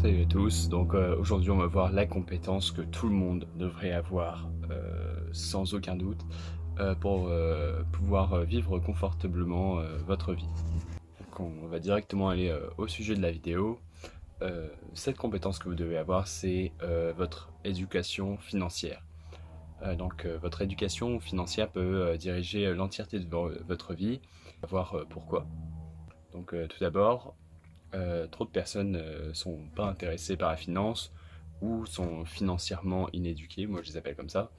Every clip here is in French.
Salut à tous, donc aujourd'hui on va voir la compétence que tout le monde devrait avoir sans aucun doute pour pouvoir vivre confortablement votre vie. Donc on va directement aller au sujet de la vidéo. Cette compétence que vous devez avoir, c'est votre éducation financière. Votre éducation financière peut diriger l'entièreté de votre vie. On va voir pourquoi. Donc tout d'abord, trop de personnes sont pas intéressées par la finance ou sont financièrement inéduquées, moi je les appelle comme ça,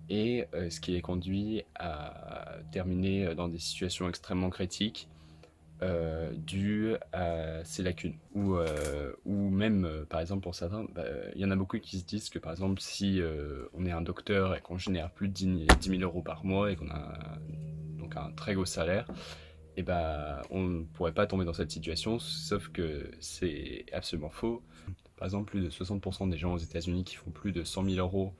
et ce qui les conduit à terminer dans des situations extrêmement critiques dues à ces lacunes. Ou même, par exemple, pour certains, il y en a beaucoup qui se disent que, par exemple, si on est un docteur et qu'on génère plus de 10 000 euros par mois et qu'on a donc un très gros salaire, et on ne pourrait pas tomber dans cette situation, sauf que c'est absolument faux. Par exemple, plus de 60% des gens aux États-Unis qui font plus de 100 000 euros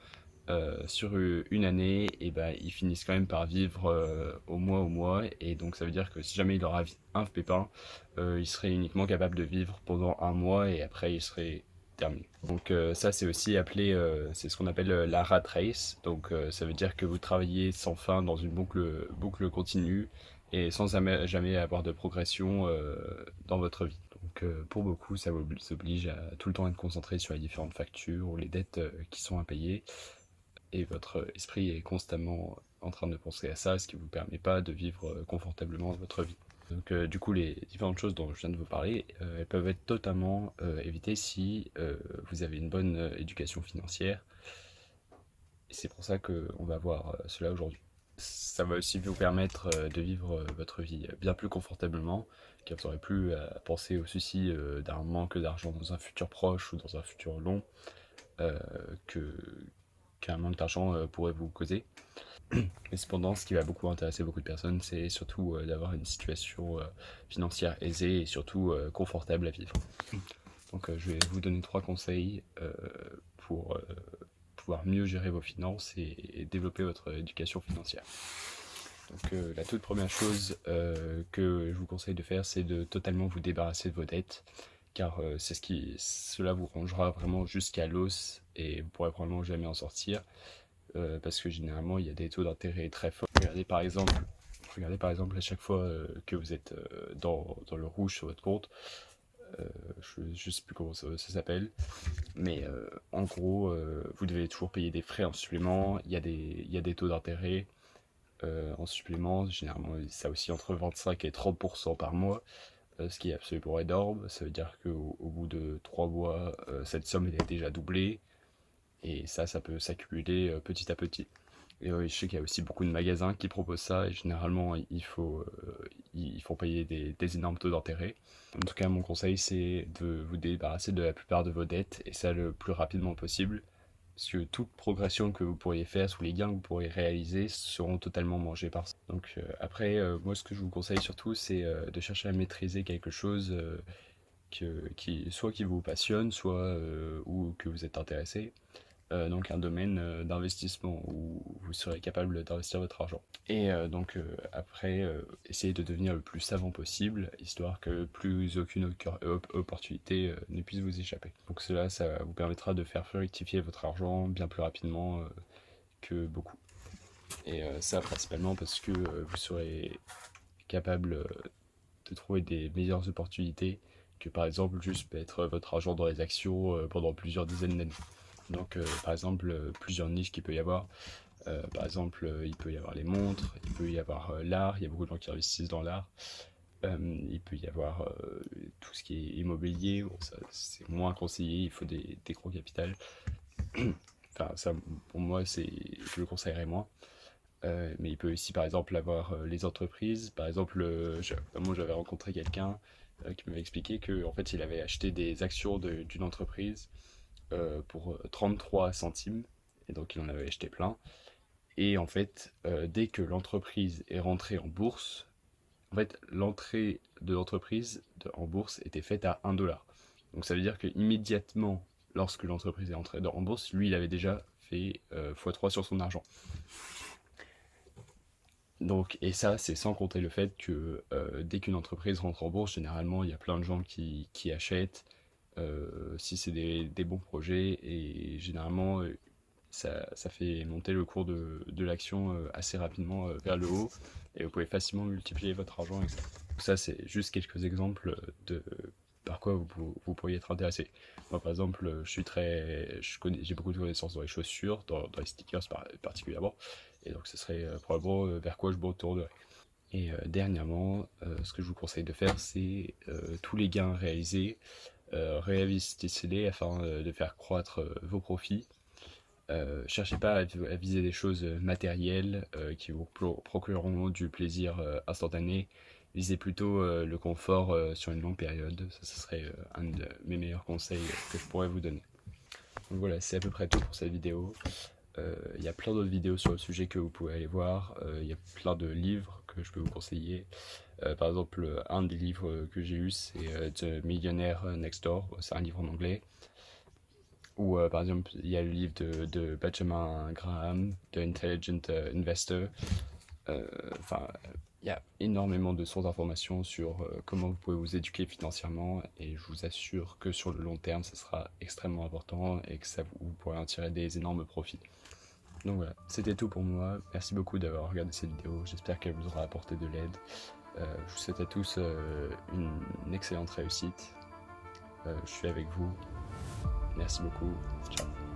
sur une année, ils finissent quand même par vivre au mois, et donc ça veut dire que si jamais il leur arrive un pépin, ils seraient uniquement capables de vivre pendant un mois et après ils seraient terminés. Donc ça c'est aussi appelé, c'est ce qu'on appelle la rat race, donc ça veut dire que vous travaillez sans fin dans une boucle continue et sans jamais avoir de progression dans votre vie. Donc pour beaucoup, ça vous oblige à tout le temps être concentré sur les différentes factures ou les dettes qui sont impayées, et votre esprit est constamment en train de penser à ça, ce qui ne vous permet pas de vivre confortablement votre vie. Donc du coup, les différentes choses dont je viens de vous parler, elles peuvent être totalement évitées si vous avez une bonne éducation financière. Et c'est pour ça qu'on va voir cela aujourd'hui. Ça va aussi vous permettre de vivre votre vie bien plus confortablement, car vous n'aurez plus à penser au souci d'un manque d'argent dans un futur proche ou dans un futur long euh, que, qu'un manque d'argent pourrait vous causer. Mais cependant, ce qui va beaucoup intéresser beaucoup de personnes, c'est surtout d'avoir une situation financière aisée et surtout confortable à vivre. Donc je vais vous donner 3 conseils pour pouvoir mieux gérer vos finances et développer votre éducation financière. Donc la toute première chose que je vous conseille de faire, c'est de totalement vous débarrasser de vos dettes, car cela vous rongera vraiment jusqu'à l'os et vous pourrez probablement jamais en sortir, parce que généralement il y a des taux d'intérêt très forts. Regardez par exemple à chaque fois que vous êtes dans le rouge sur votre compte, je ne sais plus comment ça s'appelle, mais en gros, vous devez toujours payer des frais en supplément, il y a des taux d'intérêt en supplément, généralement ça aussi entre 25 et 30% par mois, ce qui est absolument énorme. Ça veut dire qu'au bout de 3 mois, cette somme est déjà doublée, et ça peut s'accumuler petit à petit. Et je sais qu'il y a aussi beaucoup de magasins qui proposent ça, et généralement ils font payer des énormes taux d'intérêt. En tout cas, mon conseil c'est de vous débarrasser de la plupart de vos dettes, et ça le plus rapidement possible, parce que toute progression que vous pourriez faire, tous les gains que vous pourriez réaliser seront totalement mangés par ça. Donc après, moi ce que je vous conseille surtout, c'est de chercher à maîtriser quelque chose soit qui vous passionne, soit ou que vous êtes intéressé. Donc un domaine d'investissement où vous serez capable d'investir votre argent. Et après, essayez de devenir le plus savant possible, histoire que plus aucune opportunité ne puisse vous échapper. Donc cela, ça vous permettra de faire fructifier votre argent bien plus rapidement que beaucoup. Et ça principalement parce que vous serez capable de trouver des meilleures opportunités que par exemple juste mettre votre argent dans les actions pendant plusieurs dizaines d'années. Donc par exemple plusieurs niches qu'il peut y avoir. Par exemple il peut y avoir les montres, il peut y avoir l'art, il y a beaucoup de gens qui investissent dans l'art. Il peut y avoir tout ce qui est immobilier, bon, ça c'est moins conseillé, il faut des gros capitals. Enfin ça pour moi je le conseillerais moins. Mais il peut aussi par exemple avoir les entreprises. Par exemple, moi j'avais rencontré quelqu'un qui m'avait expliqué que en fait il avait acheté des actions d'une entreprise pour 33 centimes, et donc il en avait acheté plein. Et en fait, dès que l'entreprise est rentrée en bourse, en fait l'entrée de l'entreprise en bourse était faite à 1 dollar. Donc ça veut dire que immédiatement, lorsque l'entreprise est entrée en bourse, lui il avait déjà fait x3 sur son argent. Donc, et ça, c'est sans compter le fait que dès qu'une entreprise rentre en bourse, généralement, il y a plein de gens qui achètent, si c'est des bons projets, et généralement ça fait monter le cours de l'action assez rapidement vers le haut, et vous pouvez facilement multiplier votre argent avec ça. Donc ça, c'est juste quelques exemples de par quoi vous pourriez être intéressé. Moi, par exemple, j'ai beaucoup de connaissances dans les chaussures, dans les stickers particulièrement, et donc ce serait probablement vers quoi je me retournerais. Et dernièrement, ce que je vous conseille de faire, c'est tous les gains réalisés, réinvestissez-les afin de faire croître vos profits. Cherchez pas à viser des choses matérielles qui vous procureront du plaisir instantané. Visez plutôt le confort sur une longue période. Ça, ce serait un de mes meilleurs conseils que je pourrais vous donner. Donc voilà, c'est à peu près tout pour cette vidéo. Il y a plein d'autres vidéos sur le sujet que vous pouvez aller voir. Il y a plein de livres que je peux vous conseiller. Par exemple, un des livres que j'ai eu, c'est The Millionaire Next Door. C'est un livre en anglais. Ou par exemple, il y a le livre de Benjamin Graham, The Intelligent Investor. Enfin, il y a énormément de sources d'informations sur comment vous pouvez vous éduquer financièrement, et je vous assure que sur le long terme, ça sera extrêmement important et que vous pourrez en tirer des énormes profits. Donc voilà, c'était tout pour moi. Merci beaucoup d'avoir regardé cette vidéo. J'espère qu'elle vous aura apporté de l'aide. Je vous souhaite à tous une excellente réussite. Je suis avec vous. Merci beaucoup. Ciao.